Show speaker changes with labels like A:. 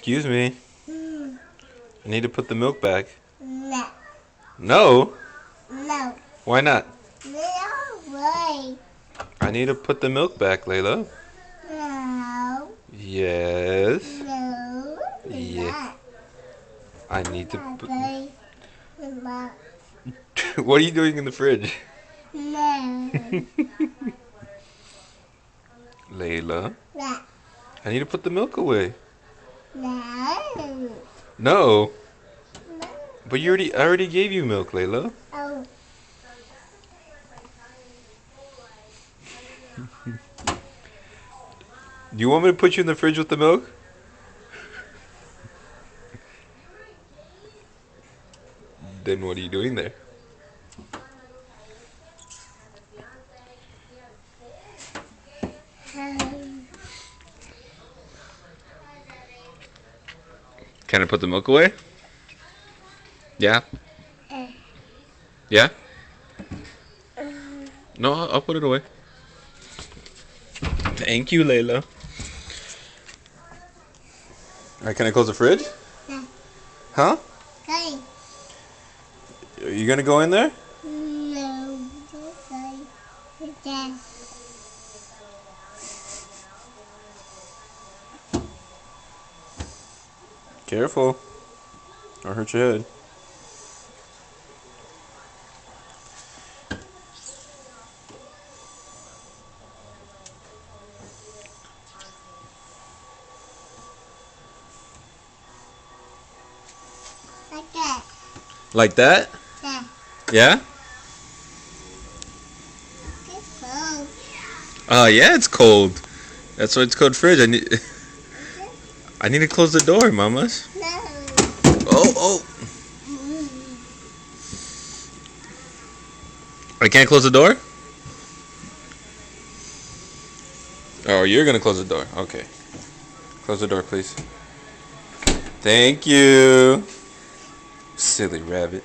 A: Excuse me. I need to put the milk back.
B: No.
A: No?
B: No.
A: Why not?
B: No way.
A: I need to put the milk back, Layla.
B: No.
A: Yes.
B: No.
A: Yeah. I need to put...
B: No.
A: What are you doing in the fridge?
B: No.
A: Layla,
B: No.
A: I need to put the milk away.
B: No.
A: No?
B: No.
A: But I already gave you milk, Layla.
B: Oh.
A: Do you want me to put you in the fridge with the milk? Then what are you doing there? Can I put the milk away? Yeah? Yeah? No, I'll put it away. Thank you, Layla. Alright, can I close the fridge?
B: Yeah.
A: Huh?
B: Okay.
A: Are you gonna go in there?
B: No. Okay.
A: Careful. I'll hurt your head.
B: Like that.
A: Like that?
B: Yeah.
A: Yeah?
B: It's cold.
A: Yeah, it's cold. That's why it's called fridge. I need to close the door, mamas.
B: No.
A: Oh. I can't close the door? Oh, you're gonna close the door. Okay. Close the door, please. Thank you. Silly rabbit.